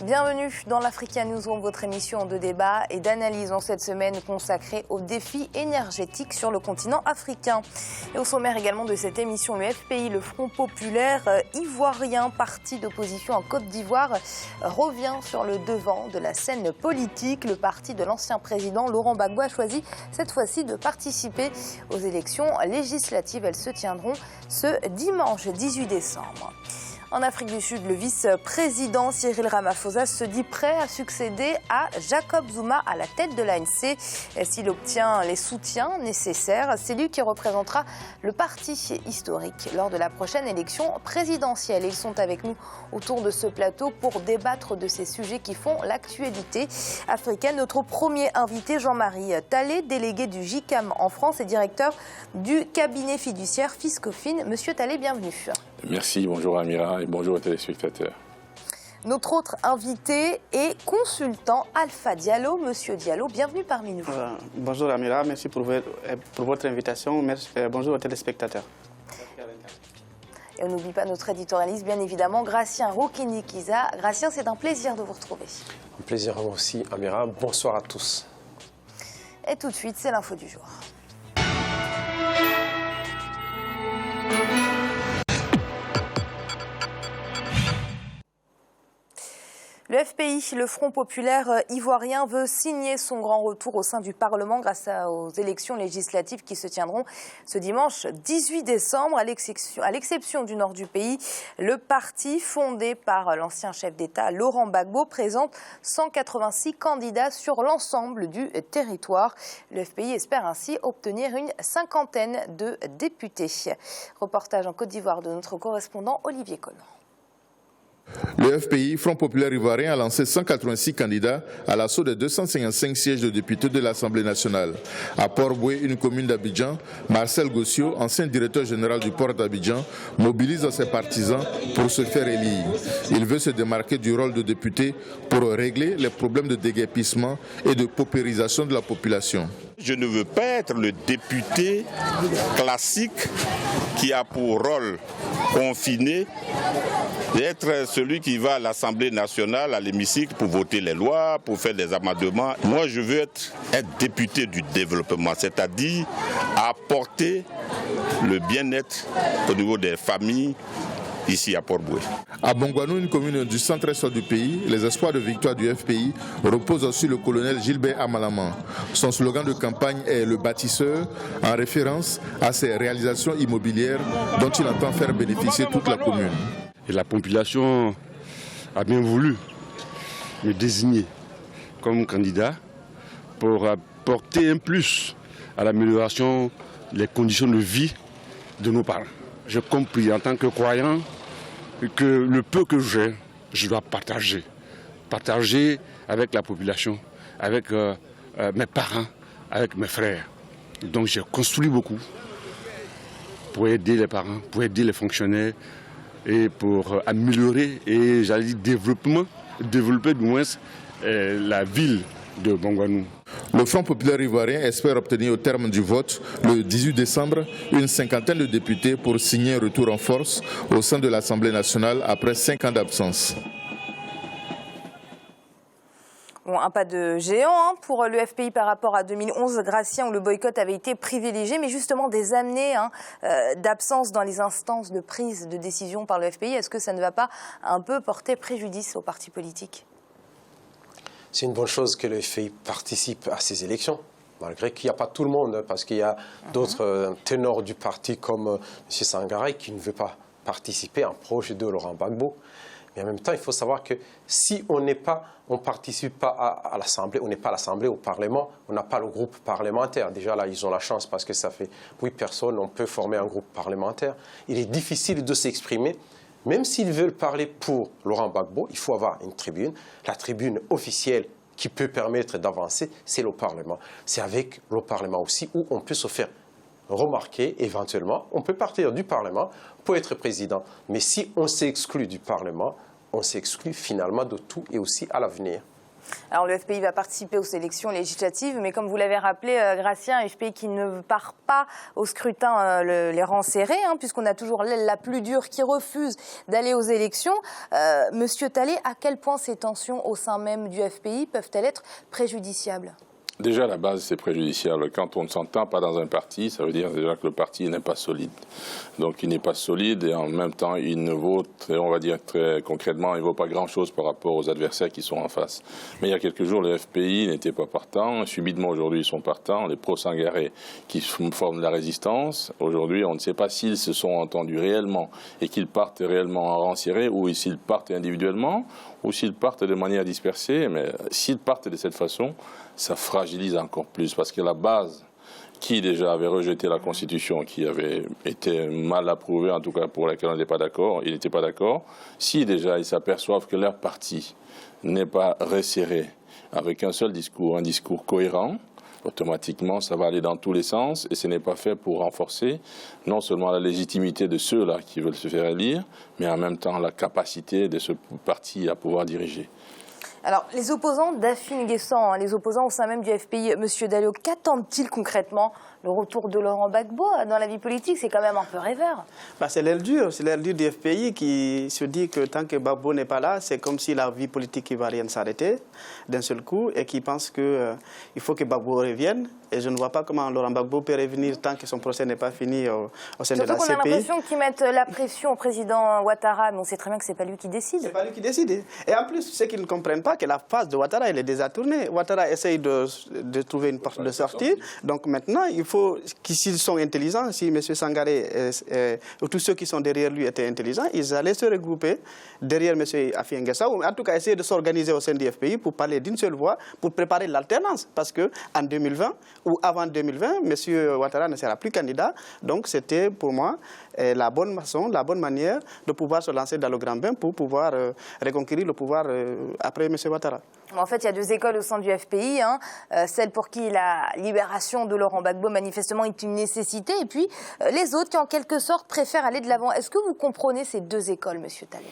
Bienvenue dans l'Africa Newsroom, votre émission de débat et d'analyse en cette semaine consacrée aux défis énergétiques sur le continent africain. Et au sommaire également de cette émission, le FPI, le Front populaire ivoirien, parti d'opposition en Côte d'Ivoire, revient sur le devant de la scène politique. Le parti de l'ancien président Laurent Gbagbo a choisi cette fois-ci de participer aux élections législatives. Elles se tiendront ce dimanche 18 décembre. En Afrique du Sud, le vice-président Cyril Ramaphosa se dit prêt à succéder à Jacob Zuma à la tête de l'ANC. S'il obtient les soutiens nécessaires, c'est lui qui représentera le parti historique lors de la prochaine élection présidentielle. Ils sont avec nous autour de ce plateau pour débattre de ces sujets qui font l'actualité africaine. Notre premier invité, Jean-Marie Talley, délégué du JICAM en France et directeur du cabinet fiduciaire Fiscofin. Monsieur Talley, bienvenue. Merci, bonjour Amira et bonjour aux téléspectateurs. Notre autre invité est consultant Alpha Diallo. Monsieur Diallo, bienvenue parmi nous. Bonjour Amira, merci pour votre invitation. Merci, bonjour aux téléspectateurs. Et on n'oublie pas notre éditorialiste, bien évidemment, Gratien Rukinikiza. Gratien, c'est un plaisir de vous retrouver. Un plaisir à moi aussi, Amira. Bonsoir à tous. Et tout de suite, c'est l'info du jour. Le FPI, le Front populaire ivoirien, veut signer son grand retour au sein du Parlement grâce aux élections législatives qui se tiendront ce dimanche 18 décembre. À l'exception du nord du pays, le parti fondé par l'ancien chef d'État Laurent Gbagbo présente 186 candidats sur l'ensemble du territoire. Le FPI espère ainsi obtenir une cinquantaine de députés. Reportage en Côte d'Ivoire de notre correspondant Olivier Conan. Le FPI, Front populaire ivoirien, a lancé 186 candidats à l'assaut des 255 sièges de députés de l'Assemblée nationale. À Port-Boué, une commune d'Abidjan, Marcel Gossio, ancien directeur général du port d'Abidjan, mobilise ses partisans pour se faire élire. Il veut se démarquer du rôle de député pour régler les problèmes de déguerpissement et de paupérisation de la population. Je ne veux pas être le député classique qui a pour rôle confiné d'être celui qui va à l'Assemblée nationale, à l'hémicycle pour voter les lois, pour faire des amendements. Moi, je veux être député du développement, c'est-à-dire apporter le bien-être au niveau des familles ici à Port-Boué. À Bongouanou, une commune du centre-est du pays, les espoirs de victoire du FPI reposent sur le colonel Gilbert Amalaman. Son slogan de campagne est le bâtisseur, en référence à ses réalisations immobilières dont il entend faire bénéficier toute la commune. Et la population a bien voulu me désigner comme candidat pour apporter un plus à l'amélioration des conditions de vie de nos parents. J'ai compris en tant que croyant que le peu que j'ai, je dois partager. Partager avec la population, avec mes parents, avec mes frères. Donc j'ai construit beaucoup pour aider les parents, pour aider les fonctionnaires et pour améliorer et j'allais dire développer du moins la ville de Bongouanou. Le Front populaire ivoirien espère obtenir au terme du vote, le 18 décembre, une cinquantaine de députés pour signer un retour en force au sein de l'Assemblée nationale après 5 ans d'absence. Bon, un pas de géant pour le FPI par rapport à 2011, Gratien, où le boycott avait été privilégié, mais justement des années d'absence dans les instances de prise de décision par le FPI. Est-ce que ça ne va pas un peu porter préjudice aux partis politiques ? C'est une bonne chose que le FPI participe à ces élections, malgré qu'il n'y a pas tout le monde, parce qu'il y a d'autres ténors du parti comme M. Sangaré qui ne veut pas participer, un proche de Laurent Gbagbo. Mais en même temps, il faut savoir que si on ne participe pas à l'Assemblée, on n'est pas à l'Assemblée, au Parlement, on n'a pas le groupe parlementaire. Déjà là, ils ont la chance parce que ça fait 8 personnes, on peut former un groupe parlementaire. Il est difficile de s'exprimer. Même s'ils veulent parler pour Laurent Gbagbo, il faut avoir une tribune. La tribune officielle qui peut permettre d'avancer, c'est le Parlement. C'est avec le Parlement aussi où on peut se faire remarquer éventuellement. On peut partir du Parlement pour être président. Mais si on s'exclut du Parlement, on s'exclut finalement de tout et aussi à l'avenir. Alors le FPI va participer aux élections législatives, mais comme vous l'avez rappelé, Gratien, un FPI qui ne part pas au scrutin les rangs serrés, puisqu'on a toujours l'aile la plus dure qui refuse d'aller aux élections. Monsieur Talley, à quel point ces tensions au sein même du FPI peuvent-elles être préjudiciables ? Déjà, à la base, c'est préjudiciable. Quand on ne s'entend pas dans un parti, ça veut dire déjà que le parti n'est pas solide. Donc, il n'est pas solide et en même temps, il ne vaut, on va dire très concrètement, il ne vaut pas grand-chose par rapport aux adversaires qui sont en face. Mais il y a quelques jours, le FPI n'était pas partant. Subitement, aujourd'hui, ils sont partants. Les pro-Sangaré qui forment la résistance. Aujourd'hui, on ne sait pas s'ils se sont entendus réellement et qu'ils partent réellement en rang serré ou s'ils partent individuellement ou s'ils partent de manière dispersée. Mais s'ils partent de cette façon, ça fragilise encore plus parce que la base qui déjà avait rejeté la Constitution, qui avait été mal approuvée, en tout cas pour laquelle on n'était pas d'accord, il n'était pas d'accord, si déjà ils s'aperçoivent que leur parti n'est pas resserré avec un seul discours, un discours cohérent, automatiquement ça va aller dans tous les sens et ce n'est pas fait pour renforcer non seulement la légitimité de ceux-là qui veulent se faire élire, mais en même temps la capacité de ce parti à pouvoir diriger. Alors, les opposants d'Afin Guessant, les opposants au sein même du FPI, Monsieur Dallo, qu'attendent-ils concrètement? Le retour de Laurent Gbagbo dans la vie politique, c'est quand même un peu rêveur. C'est l'aile dure du FPI qui se dit que tant que Gbagbo n'est pas là, c'est comme si la vie politique ne va rien s'arrêter d'un seul coup et qui pense qu'il faut que Gbagbo revienne. Et je ne vois pas comment Laurent Gbagbo peut revenir tant que son procès n'est pas fini au sein de la CPI. Surtout qu'on a l'impression qu'ils mettent la pression au président Ouattara, mais on sait très bien que ce n'est pas lui qui décide. Ce n'est pas lui qui décide. Et en plus, ceux qui ne comprennent pas que la phase de Ouattara, elle est déjà tournée. Ouattara essaye de trouver une porte de sortie. Donc maintenant, il faut s'ils sont intelligents, si M. Sangaré ou tous ceux qui sont derrière lui étaient intelligents, ils allaient se regrouper derrière M. Afin Guessant, ou en tout cas essayer de s'organiser au sein du FPI pour parler d'une seule voix, pour préparer l'alternance. Parce qu'en 2020, ou avant 2020, M. Ouattara ne sera plus candidat. Donc c'était pour moi la bonne façon, la bonne manière de pouvoir se lancer dans le grand bain pour pouvoir reconquérir le pouvoir après M. Ouattara. En fait, il y a deux écoles au sein du FPI. Celle pour qui la libération de Laurent Gbagbo manifestement est une nécessité, et puis les autres qui en quelque sorte préfèrent aller de l'avant. Est-ce que vous comprenez ces deux écoles, Monsieur Talley?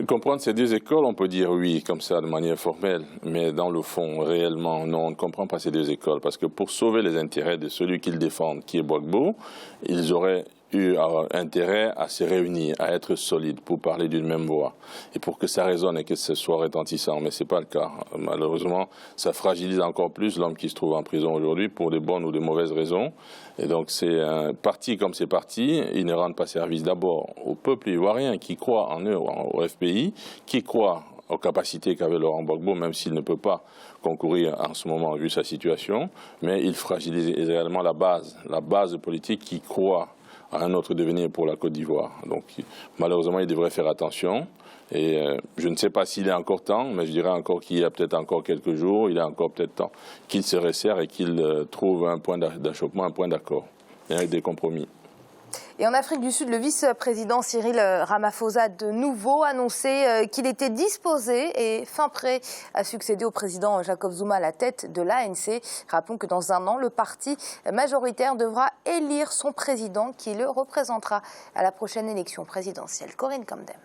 Comprendre ces deux écoles, on peut dire oui, comme ça, de manière formelle. Mais dans le fond, réellement, non, on ne comprend pas ces deux écoles. Parce que pour sauver les intérêts de celui qu'ils défendent, qui est Gbagbo, ils auraient eu intérêt à se réunir, à être solides pour parler d'une même voix et pour que ça résonne et que ce soit retentissant. Mais ce n'est pas le cas. Malheureusement, ça fragilise encore plus l'homme qui se trouve en prison aujourd'hui pour de bonnes ou de mauvaises raisons. Et donc, c'est un parti comme ces partis, ils ne rendent pas service d'abord au peuple ivoirien qui croit en eux, au FPI, qui croit aux capacités qu'avait Laurent Gbagbo, même s'il ne peut pas concourir en ce moment vu sa situation, mais il fragilise également la base politique qui croit à un autre devenir pour la Côte d'Ivoire. Donc malheureusement, il devrait faire attention. Et je ne sais pas s'il est encore temps, mais je dirais encore qu'il y a peut-être encore quelques jours, il est encore peut-être temps qu'il se resserre et qu'il trouve un point d'achoppement, un point d'accord, et avec des compromis. Et en Afrique du Sud, le vice-président Cyril Ramaphosa a de nouveau annoncé qu'il était disposé et fin prêt à succéder au président Jacob Zuma à la tête de l'ANC. Rappelons que dans un an, le parti majoritaire devra élire son président qui le représentera à la prochaine élection présidentielle. Corinne Kamdem.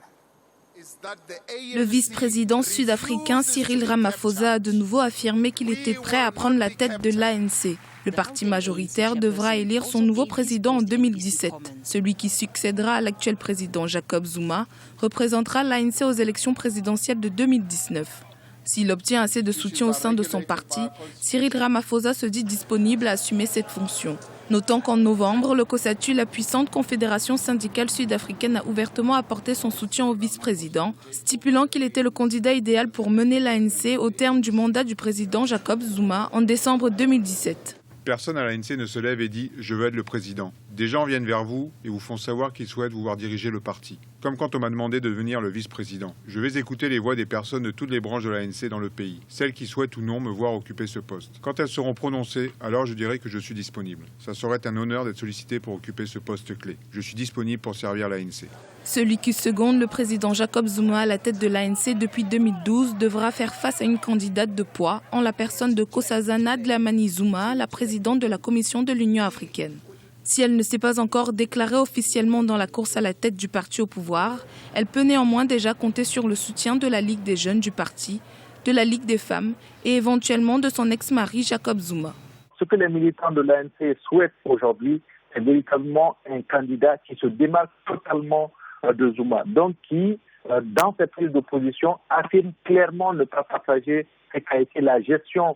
Le vice-président sud-africain Cyril Ramaphosa a de nouveau affirmé qu'il était prêt à prendre la tête de l'ANC. Le parti majoritaire devra élire son nouveau président en 2017. Celui qui succédera à l'actuel président Jacob Zuma représentera l'ANC aux élections présidentielles de 2019. S'il obtient assez de soutien au sein de son parti, Cyril Ramaphosa se dit disponible à assumer cette fonction. Notons qu'en novembre, le COSATU, la puissante confédération syndicale sud-africaine, a ouvertement apporté son soutien au vice-président, stipulant qu'il était le candidat idéal pour mener l'ANC au terme du mandat du président Jacob Zuma en décembre 2017. Personne à l'ANC ne se lève et dit « je veux être le président ». Des gens viennent vers vous et vous font savoir qu'ils souhaitent vous voir diriger le parti. Comme quand on m'a demandé de devenir le vice-président. Je vais écouter les voix des personnes de toutes les branches de l'ANC dans le pays, celles qui souhaitent ou non me voir occuper ce poste. Quand elles seront prononcées, alors je dirai que je suis disponible. Ça serait un honneur d'être sollicité pour occuper ce poste clé. Je suis disponible pour servir l'ANC. Celui qui seconde le président Jacob Zuma à la tête de l'ANC depuis 2012 devra faire face à une candidate de poids en la personne de Nkosazana Dlamini Zuma, la présidente de la Commission de l'Union africaine. Si elle ne s'est pas encore déclarée officiellement dans la course à la tête du parti au pouvoir, elle peut néanmoins déjà compter sur le soutien de la Ligue des jeunes du parti, de la Ligue des femmes et éventuellement de son ex-mari Jacob Zuma. Ce que les militants de l'ANC souhaitent aujourd'hui, c'est véritablement un candidat qui se démarque totalement de Zuma, donc qui, dans cette prise de position, affirme clairement ne pas partager ce qu'a été la gestion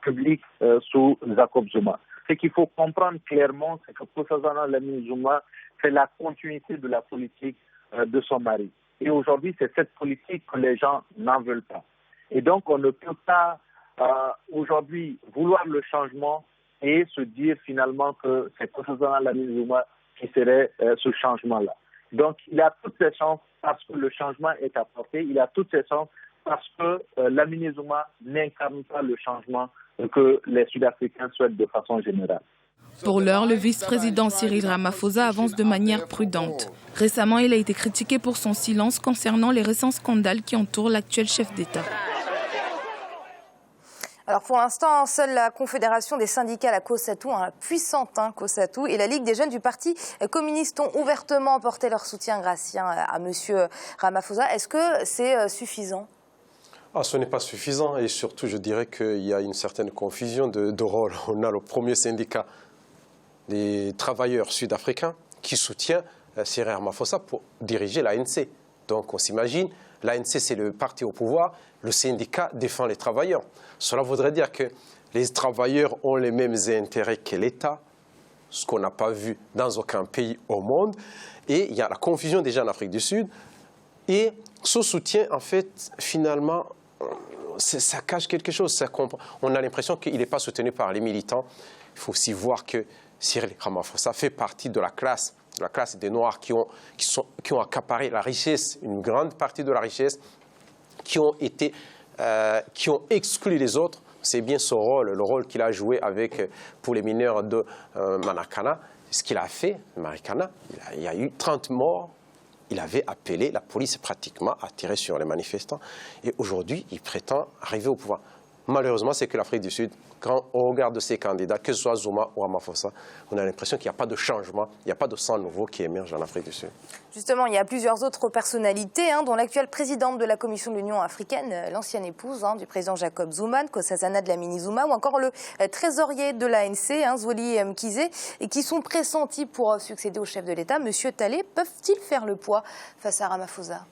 publique sous Jacob Zuma. Ce qu'il faut comprendre clairement, c'est que Nkosazana Dlamini Zuma fait la continuité de la politique de son mari. Et aujourd'hui, c'est cette politique que les gens n'en veulent pas. Et donc, on ne peut pas aujourd'hui vouloir le changement et se dire finalement que c'est Nkosazana Dlamini Zuma qui serait ce changement-là. Donc, il a toutes ses chances parce que le changement est apporté. Il a toutes ses chances parce que Dlamini Zuma n'incarne pas le changement que les Sud-Africains souhaitent de façon générale. Pour l'heure, le vice-président Cyril Ramaphosa avance de manière prudente. Récemment, il a été critiqué pour son silence concernant les récents scandales qui entourent l'actuel chef d'État. Alors pour l'instant, seule la Confédération des syndicats, la COSATU, la puissante COSATU, et la Ligue des jeunes du Parti communiste ont ouvertement porté leur soutien gracieux à M. Ramaphosa. Est-ce que c'est suffisant ? Ce n'est pas suffisant et surtout je dirais qu'il y a une certaine confusion de rôle. On a le premier syndicat des travailleurs sud-africains qui soutient Cyril Ramaphosa pour diriger l'ANC. Donc on s'imagine, l'ANC c'est le parti au pouvoir, le syndicat défend les travailleurs. Cela voudrait dire que les travailleurs ont les mêmes intérêts que l'État, ce qu'on n'a pas vu dans aucun pays au monde. Et il y a la confusion déjà en Afrique du Sud. Et ce soutien, en fait, finalement, ça cache quelque chose. On a l'impression qu'il n'est pas soutenu par les militants. Il faut aussi voir que Cyril Ramaphosa fait partie de la classe des Noirs qui ont accaparé la richesse, une grande partie de la richesse, qui ont exclu les autres. C'est bien son rôle, le rôle qu'il a joué pour les mineurs de Marikana. Ce qu'il a fait, Marikana, il y a eu 30 morts. Il avait appelé la police pratiquement à tirer sur les manifestants. Et aujourd'hui, il prétend arriver au pouvoir. Malheureusement, c'est que l'Afrique du Sud, quand on regarde ces candidats, que ce soit Zuma ou Ramaphosa, on a l'impression qu'il n'y a pas de changement, il n'y a pas de sang nouveau qui émerge en Afrique du Sud. Justement, il y a plusieurs autres personnalités, dont l'actuelle présidente de la Commission de l'Union africaine, l'ancienne épouse du président Jacob Zuma, Nkosazana Dlamini Zuma, ou encore le trésorier de l'ANC, Zweli Mkhize, et qui sont pressentis pour succéder au chef de l'État. Monsieur Talley, peuvent-ils faire le poids face à Ramaphosa ?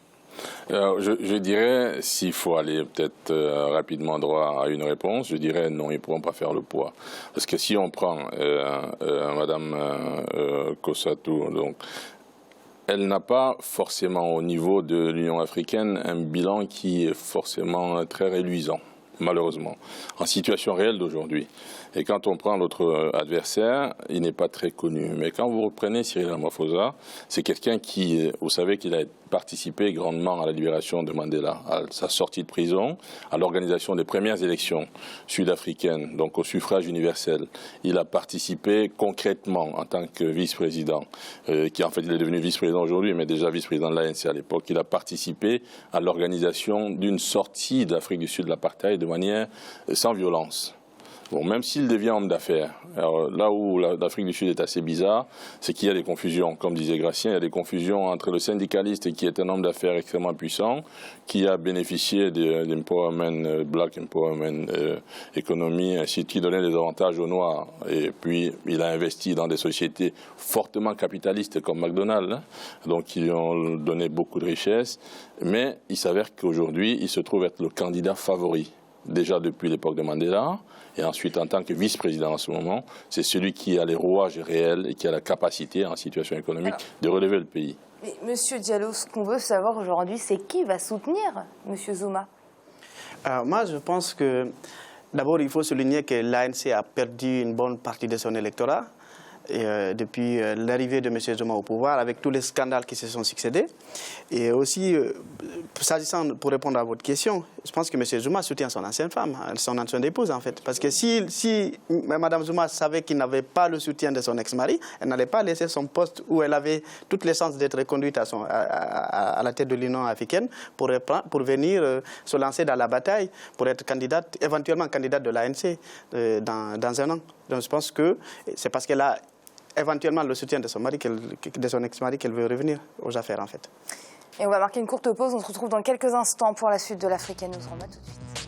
Alors, je dirais, s'il faut aller peut-être rapidement droit à une réponse, je dirais non, ils ne pourront pas faire le poids. Parce que si on prend Madame COSATU, donc, elle n'a pas forcément au niveau de l'Union africaine un bilan qui est forcément très réluisant, malheureusement, en situation réelle d'aujourd'hui. Et quand on prend l'autre adversaire, il n'est pas très connu. Mais quand vous reprenez Cyril Ramaphosa, c'est quelqu'un qui, vous savez qu'il a participé grandement à la libération de Mandela, à sa sortie de prison, à l'organisation des premières élections sud-africaines, donc au suffrage universel. Il a participé concrètement en tant que vice-président, qui en fait il est devenu vice-président aujourd'hui, mais déjà vice-président de l'ANC à l'époque. Il a participé à l'organisation d'une sortie d'Afrique du Sud de l'apartheid de manière sans violence. Bon, même s'il devient homme d'affaires, là où l'Afrique du Sud est assez bizarre, c'est qu'il y a des confusions. Comme disait Gracien, il y a des confusions entre le syndicaliste qui est un homme d'affaires extrêmement puissant, qui a bénéficié d'empowerment, black empowerment economy, ainsi qui donnait des avantages aux Noirs. Et puis, il a investi dans des sociétés fortement capitalistes comme McDonald's, donc qui lui ont donné beaucoup de richesses. Mais il s'avère qu'aujourd'hui, il se trouve être le candidat favori. Déjà depuis l'époque de Mandela, et ensuite en tant que vice-président en ce moment, c'est celui qui a les rouages réels et qui a la capacité en situation économique de relever le pays. Mais Monsieur Diallo, ce qu'on veut savoir aujourd'hui, c'est qui va soutenir Monsieur Zuma ? Moi, je pense que d'abord, il faut souligner que l'ANC a perdu une bonne partie de son électorat. Et, depuis l'arrivée de M. Zuma au pouvoir, avec tous les scandales qui se sont succédés. Et aussi, s'agissant, pour répondre à votre question, je pense que M. Zuma soutient son ancienne femme, son ancienne épouse en fait. Parce que si Mme Zuma savait qu'il n'avait pas le soutien de son ex-mari, elle n'allait pas laisser son poste où elle avait toutes les chances d'être reconduite à la tête de l'Union africaine pour venir se lancer dans la bataille, pour être candidate, éventuellement candidate de l'ANC dans un an. Donc je pense que c'est parce qu'elle a éventuellement le soutien de son mari, de son ex-mari, qu'elle veut revenir aux affaires en fait. Et on va marquer une courte pause, on se retrouve dans quelques instants pour la suite de l'Africa News. On va tout de suite.